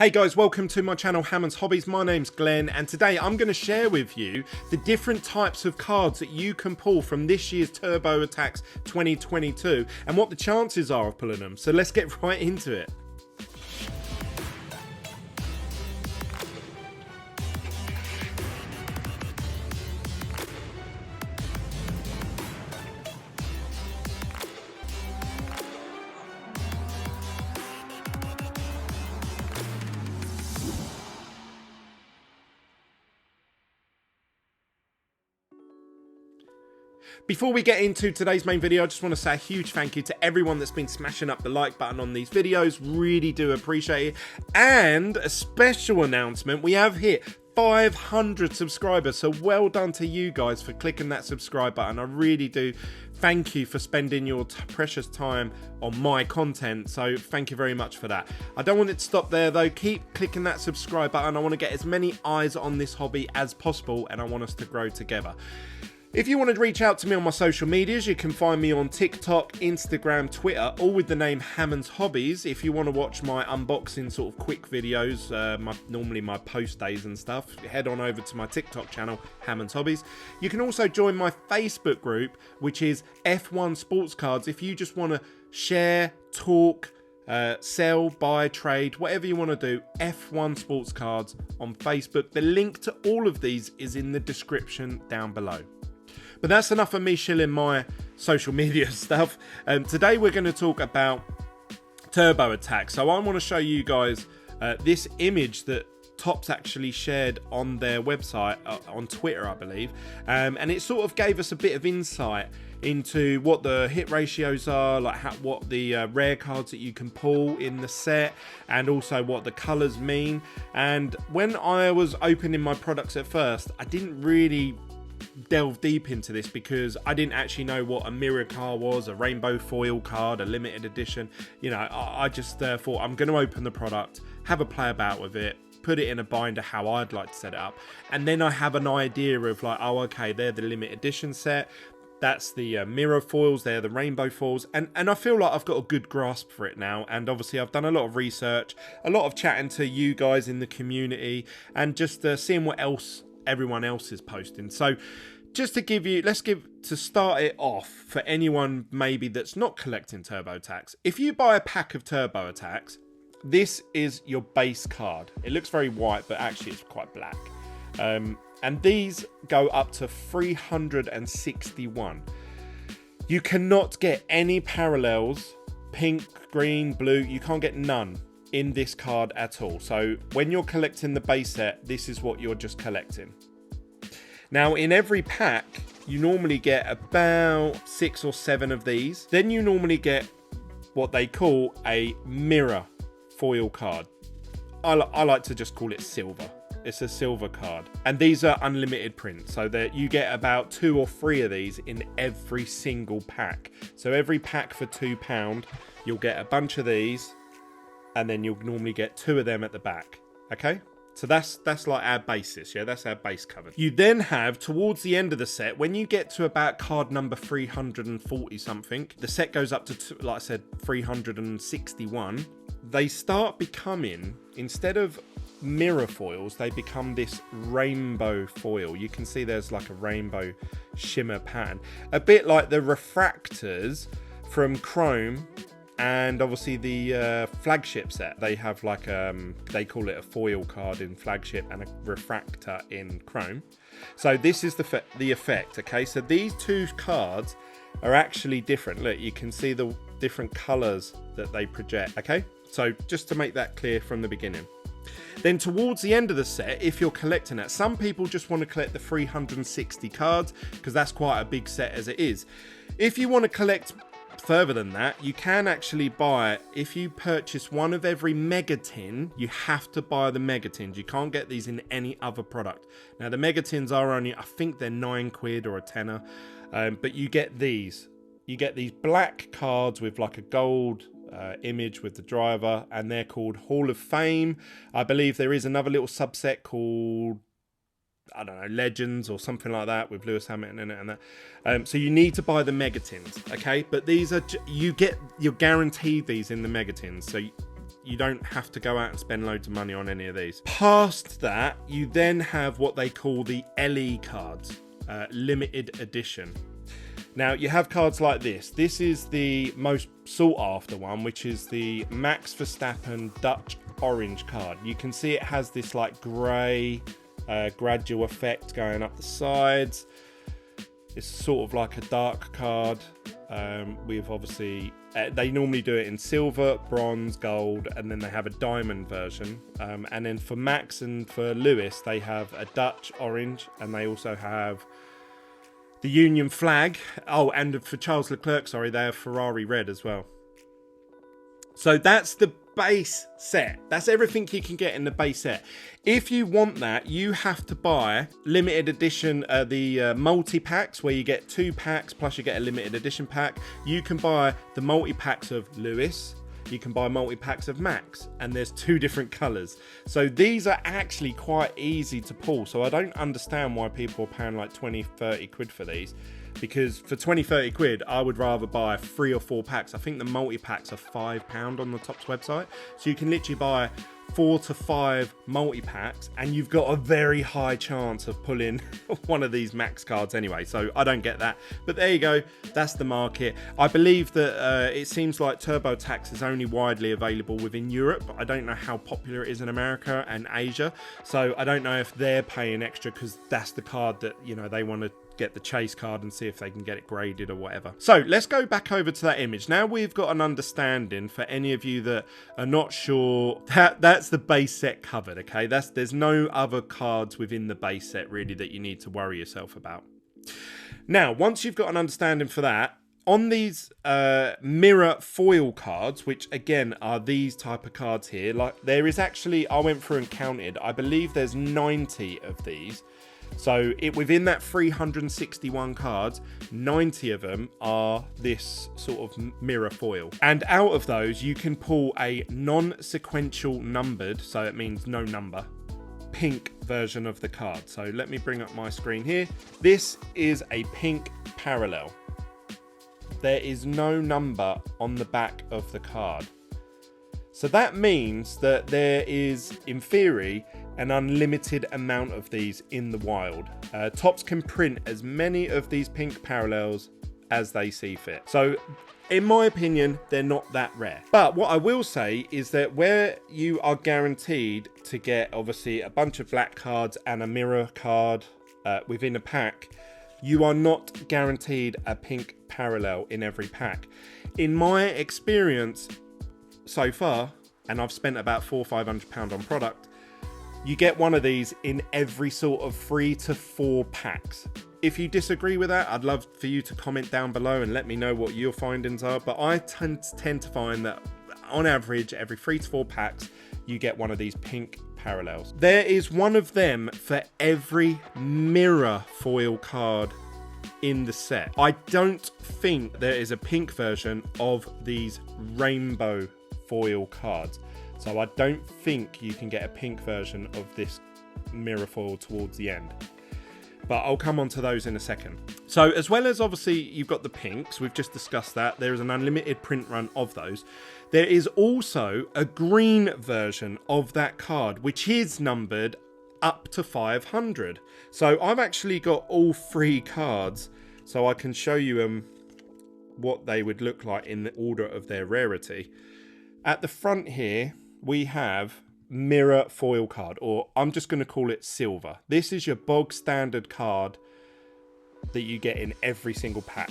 Hey guys, welcome to my channel Hammonds Hobbies. My name's Glenn and today I'm going to share with you the different types of cards that you can pull from this year's Turbo Attax 2022 and what the chances are of pulling them. So let's get right into it. Before we get into today's main video, I just want to say a huge thank you to everyone that's been smashing up the like button on these videos. Really do appreciate it. And a special announcement, we have hit 500 subscribers, so well done to you guys for clicking that subscribe button. I really do thank you for spending your precious time on my content, so thank you very much for that. I don't want it to stop there though. Keep clicking that subscribe button. I want to get as many eyes on this hobby as possible and I want us to grow together. If you want to reach out to me on my social medias, you can find me on TikTok, Instagram, Twitter, all with the name Hammonds Hobbies. If you want to watch my unboxing sort of quick videos, normally my post days and stuff, head on over to my TikTok channel, Hammonds Hobbies. You can also join my Facebook group, which is F1 Sports Cards. If you just want to share, talk, sell, buy, trade, whatever you want to do, F1 Sports Cards on Facebook. The link to all of these is in the description down below. But that's enough of me shilling my social media stuff. Today we're going to talk about Turbo Attax. So I want to show you guys this image that Topps actually shared on their website, on Twitter I believe. And it sort of gave us a bit of insight into what the hit ratios are, like what the rare cards that you can pull in the set, and also what the colours mean. And when I was opening my products at first, I didn't really delve deep into this because I didn't actually know what a mirror card was, a rainbow foil card, a limited edition. You know, I just thought I'm going to open the product, have a play about with it, put it in a binder how I'd like to set it up, and then I have an idea of like, oh okay, they're the limited edition set, that's the mirror foils, they're the rainbow foils, and I feel like I've got a good grasp for it now. And obviously I've done a lot of research, a lot of chatting to you guys in the community, and just seeing what else everyone else is posting. So just to give you, to start it off for anyone maybe that's not collecting Turbo Attax, if you buy a pack of Turbo Attax, this is your base card. It looks very white, but actually it's quite black. And these go up to 361. You cannot get any parallels, pink, green, blue, you can't get none in this card at all. So when you're collecting the base set, this is what you're just collecting. Now in every pack you normally get about 6 or 7 of these. Then you normally get what they call a mirror foil card. I like to just call it silver. It's a silver card, and these are unlimited prints, so that you get about 2 or 3 of these in every single pack. So every pack for £2 you'll get a bunch of these, and then you'll normally get 2 of them at the back. Okay, so that's like our basis. Yeah, that's our base cover. You then have, towards the end of the set, when you get to about card number 340 something, the set goes up to, like I said, 361. They start becoming, instead of mirror foils, they become this rainbow foil. You can see there's like a rainbow shimmer pattern, a bit like the refractors from Chrome. And obviously the flagship set, they have like they call it a foil card in flagship and a refractor in Chrome. So this is the effect. Okay, so these two cards are actually different. Look, you can see the different colors that they project. Okay, so just to make that clear from the beginning. Then towards the end of the set, if you're collecting it, some people just want to collect the 360 cards because that's quite a big set as it is. If you want to collect further than that, you can actually buy, if you purchase one of every mega tin, you have to buy the mega tins. You can't get these in any other product. Now the mega tins are only, I think they're £9 or a tenner, but you get these. You get these black cards with like a gold image with the driver, and they're called Hall of Fame. I believe there is another little subset called, I don't know, Legends or something like that with Lewis Hamilton in it and that. So you need to buy the megatins, okay? But these are, you're guaranteed these in the megatins. So You don't have to go out and spend loads of money on any of these. Past that, you then have what they call the LE cards, limited edition. Now, you have cards like this. This is the most sought after one, which is the Max Verstappen Dutch Orange card. You can see it has this like grey gradual effect going up the sides. It's sort of like a dark card. With obviously, they normally do it in silver, bronze, gold, and then they have a diamond version. And then for Max and for Lewis, they have a Dutch orange, and they also have the Union flag. Oh, and for Charles Leclerc, sorry, they have Ferrari red as well. So that's the base set. That's everything you can get in the base set. If you want that, you have to buy limited edition, the multi-packs, where you get 2 packs plus you get a limited edition pack. You can buy the multi-packs of Lewis. You can buy multi-packs of Max, and there's 2 different colours. So these are actually quite easy to pull. So I don't understand why people are paying like 20-30 quid for these, because for 20-30 quid I would rather buy 3 or 4 packs. I think the multi-packs are £5 on the Topps website, so you can literally buy 4 to 5 multi-packs and you've got a very high chance of pulling one of these Max cards anyway. So I don't get that, but there you go, that's the market. I believe that it seems like Attax is only widely available within Europe. I don't know how popular it is in America and Asia, so I don't know if they're paying extra because that's the card that, you know, they want to get the chase card and see if they can get it graded or whatever. So let's go back over to that image. Now we've got an understanding, for any of you that are not sure, that's the base set covered, okay? There's no other cards within the base set really that you need to worry yourself about. Now, once you've got an understanding for that, on these mirror foil cards, which again are these type of cards here, like there is actually, I went through and counted, I believe there's 90 of these. So within that 361 cards, 90 of them are this sort of mirror foil. And out of those, you can pull a non-sequential numbered, so it means no number, pink version of the card. So let me bring up my screen here. This is a pink parallel. There is no number on the back of the card. So that means that there is, in theory, an unlimited amount of these in the wild. Topps can print as many of these pink parallels as they see fit. So in my opinion, they're not that rare. But what I will say is that where you are guaranteed to get obviously a bunch of black cards and a mirror card within a pack, you are not guaranteed a pink parallel in every pack. In my experience so far, and I've spent about £400 or £500 on product, you get one of these in every sort of 3 to 4 packs. If you disagree with that, I'd love for you to comment down below and let me know what your findings are. But I tend to find that on average, every 3 to 4 packs, you get one of these pink parallels. There is one of them for every mirror foil card in the set. I don't think there is a pink version of these rainbow foil cards. So I don't think you can get a pink version of this mirror foil towards the end. But I'll come on to those in a second. So as well as obviously you've got the pinks, we've just discussed that. There is an unlimited print run of those. There is also a green version of that card, which is numbered up to 500. So I've actually got all 3 cards, so I can show you what they would look like in the order of their rarity. At the front here, we have mirror foil card, or I'm just going to call it silver. This is your bog standard card that you get in every single pack.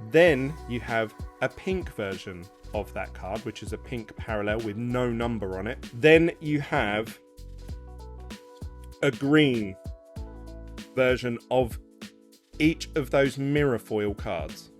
Then you have a pink version of that card, which is a pink parallel with no number on it. Then you have a green version of each of those mirror foil cards.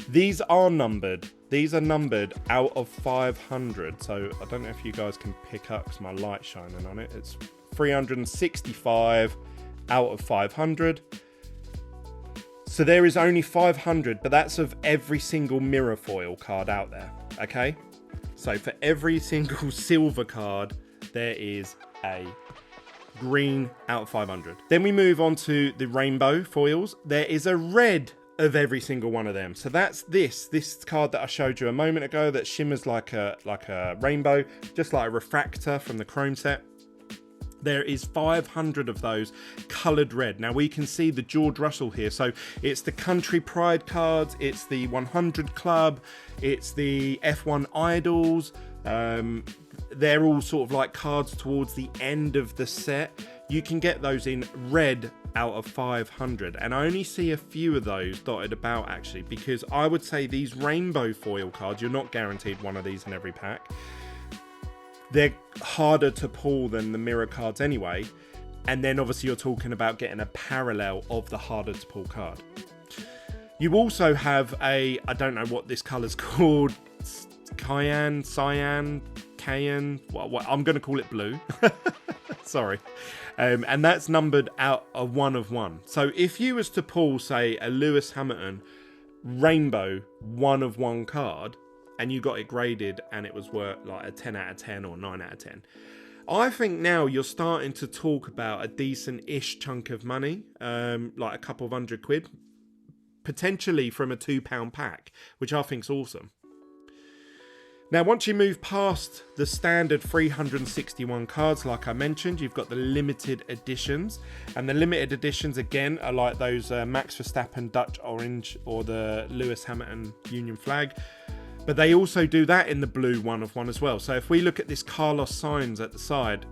These are numbered. These are numbered out of 500. So I don't know if you guys can pick up because my light's shining on it. It's 365 out of 500. So there is only 500, but that's of every single mirror foil card out there. Okay. So for every single silver card, there is a green out of 500. Then we move on to the rainbow foils. There is a red of every single one of them. So that's this card that I showed you a moment ago that shimmers like a rainbow, just like a refractor from the Chrome set. There is 500 of those coloured red. Now we can see the George Russell here. So it's the Country Pride cards, it's the 100 Club, it's the F1 Idols. They're all sort of like cards towards the end of the set. You can get those in red out of 500, and I only see a few of those dotted about actually, because I would say these rainbow foil cards, you're not guaranteed one of these in every pack. They're harder to pull than the mirror cards anyway, and then obviously you're talking about getting a parallel of the harder to pull card. You also have I don't know what this colour's called, cyan, well, I'm going to call it blue. Sorry. And that's numbered out of 1 of 1. So if you was to pull, say, a Lewis Hamilton rainbow 1 of 1 card, and you got it graded and it was worth like a 10 out of 10 or 9 out of 10, I think now you're starting to talk about a decent-ish chunk of money, like a couple of £100, potentially from a £2 pack, which I think's awesome. Now, once you move past the standard 361 cards, like I mentioned, you've got the limited editions. And the limited editions, again, are like those Max Verstappen Dutch Orange or the Lewis Hamilton Union Flag. But they also do that in the blue 1 of 1 as well. So if we look at this Carlos Sainz at the side,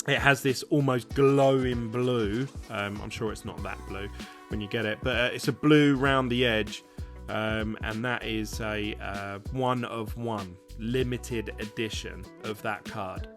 it has this almost glowing blue. I'm sure it's not that blue when you get it, but it's a blue round the edge. And that is a 1 of 1 limited edition of that card.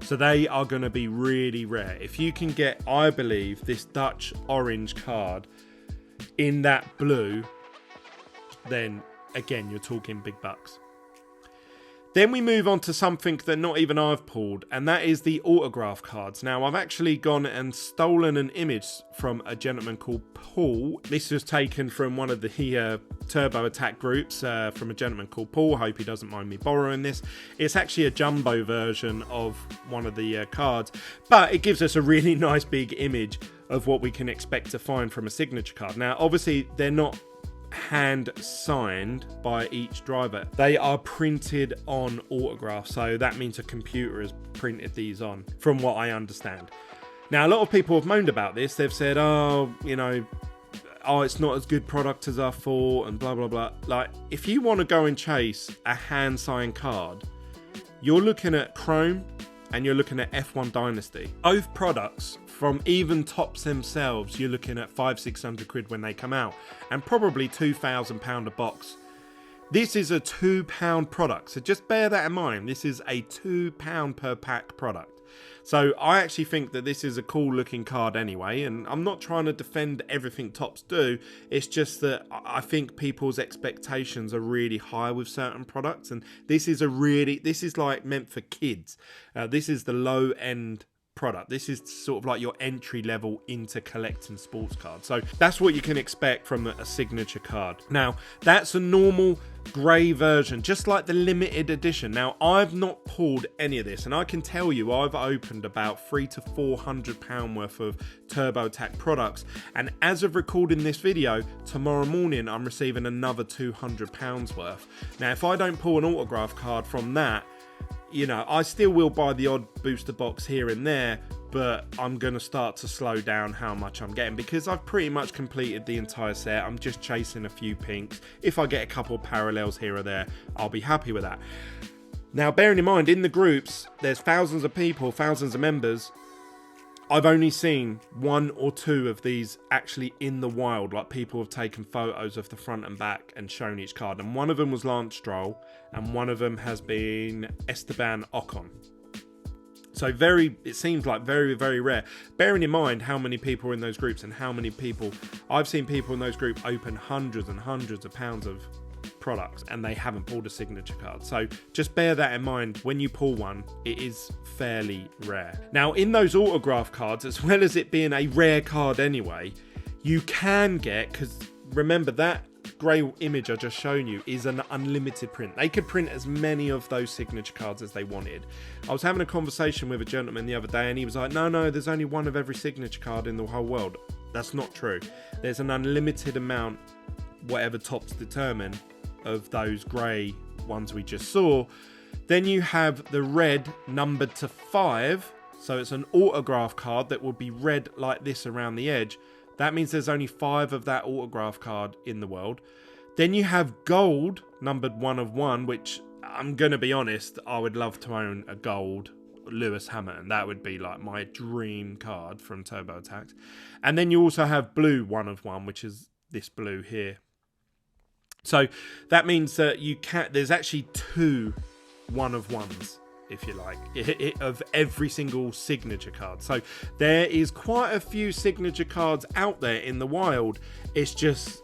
So they are going to be really rare. If you can get, I believe, this Dutch orange card in that blue, then again, you're talking big bucks. Then we move on to something that not even I've pulled, and that is the autograph cards. Now, I've actually gone and stolen an image from a gentleman called Paul. This was taken from one of the Turbo Attack groups from a gentleman called Paul. Hope he doesn't mind me borrowing this. It's actually a jumbo version of one of the cards, but it gives us a really nice big image of what we can expect to find from a signature card. Now, obviously, they're not hand signed by each driver. They are printed on autograph, so that means a computer has printed these on, from what I understand. Now, a lot of people have moaned about this. They've said, it's not as good product as I thought, and blah blah blah. Like, if you want to go and chase a hand signed card, you're looking at Chrome and you're looking at F1 Dynasty. Both products, from even Tops themselves, you're looking at £500-600 when they come out, and probably £2,000 a box. This is a £2 product, so just bear that in mind. This is a £2 per pack product. So I actually think that this is a cool looking card anyway, and I'm not trying to defend everything Topps do. It's just that I think people's expectations are really high with certain products, and this is like meant for kids. This is the low end product. This is sort of like your entry level into collecting sports cards. So that's what you can expect from a signature card. Now, that's a normal grey version, just like the limited edition. Now, I've not pulled any of this, and I can tell you I've opened about £300 to £400 worth of Turbo Attack products, and as of recording this video, tomorrow morning I'm receiving another £200 worth. Now, if I don't pull an autograph card from that, I still will buy the odd booster box here and there, but I'm going to start to slow down how much I'm getting, because I've pretty much completed the entire set. I'm just chasing a few pinks. If I get a couple of parallels here or there, I'll be happy with that. Now, bearing in mind, in the groups, there's thousands of people, thousands of members. I've only seen 1 or 2 of these actually in the wild. Like, people have taken photos of the front and back and shown each card. And one of them was Lance Stroll, and one of them has been Esteban Ocon. So it seems like very, very rare. Bearing in mind how many people are in those groups and how many people... I've seen people in those groups open hundreds and hundreds of pounds of products, and they haven't pulled a signature card. So just bear that in mind when you pull one. It is fairly rare. Now, in those autograph cards, as well as it being a rare card anyway, you can get, because remember that grey image I just shown you is an unlimited print. They could print as many of those signature cards as they wanted. I was having a conversation with a gentleman the other day, and he was like, no, there's only one of every signature card in the whole world. That's not true. There's an unlimited amount, whatever tops determine, of those grey ones we just saw. Then you have the red numbered to 5. So it's an autograph card that will be red like this around the edge. That means there's only 5 of that autograph card in the world. Then you have gold numbered 1 of 1, which I'm going to be honest, I would love to own a gold Lewis Hamilton. That would be like my dream card from Turbo Attax. And then you also have blue 1 of 1, which is this blue here. So that means that there's actually 2 1 of 1s, if you like, of every single signature card. So there is quite a few signature cards out there in the wild. It's just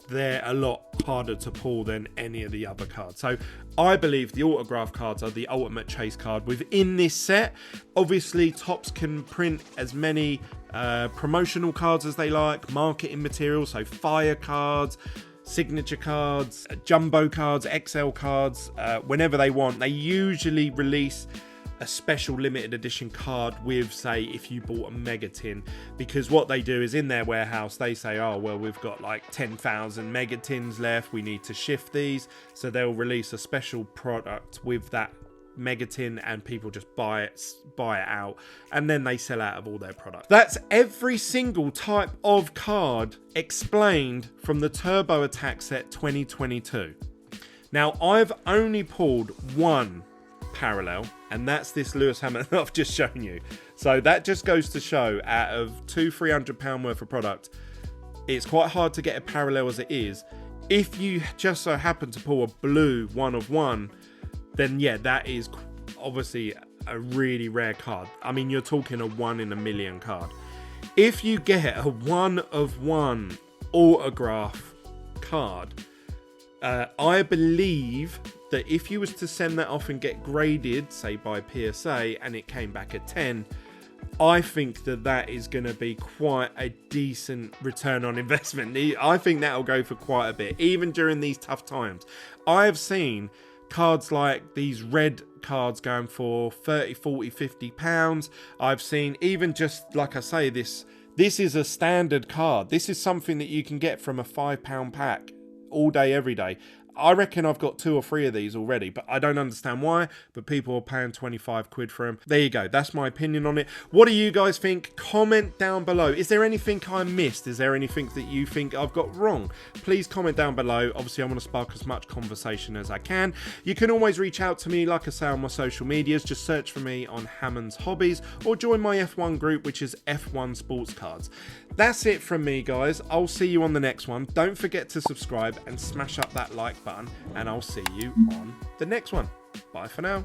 they're a lot harder to pull than any of the other cards. So I believe the autograph cards are the ultimate chase card within this set. Obviously, Topps can print as many promotional cards as they like, marketing material, so fire cards, signature cards, jumbo cards, XL cards, whenever they want. They usually release a special limited edition card with, say, if you bought a mega tin, because what they do is in their warehouse they say, oh well, we've got like 10,000 mega tins left, we need to shift these, so they'll release a special product with that megatin and people just buy it out, and then they sell out of all their products. That's every single type of card explained from the Turbo Attax set 2022. Now I've only pulled one parallel, and that's this Lewis Hamilton I've just shown you. So that just goes to show, out of £200-300 worth of product, it's quite hard to get a parallel as it is. If you just so happen to pull a blue 1 of 1, then yeah, that is obviously a really rare card. I mean, you're talking a 1 in a million card. If you get a 1 of 1 autograph card, I believe that if you was to send that off and get graded, say by PSA, and it came back a 10, I think that is going to be quite a decent return on investment. I think that'll go for quite a bit, even during these tough times. I've seen cards like these red cards going for 30, 40, 50 pounds. I've seen, even just like I say, this is a standard card. This is something that you can get from a £5 pack all day, every day. I reckon I've got 2 or 3 of these already, but I don't understand why, but people are paying 25 quid for them. There you go. That's my opinion on it. What do you guys think? Comment down below. Is there anything I missed? Is there anything that you think I've got wrong? Please comment down below. Obviously, I want to spark as much conversation as I can. You can always reach out to me, like I say, on my social medias. Just search for me on Hammonds Hobbies, or join my F1 group, which is F1 Sports Cards. That's it from me, guys. I'll see you on the next one. Don't forget to subscribe and smash up that like button, and I'll see you on the next one. Bye for now.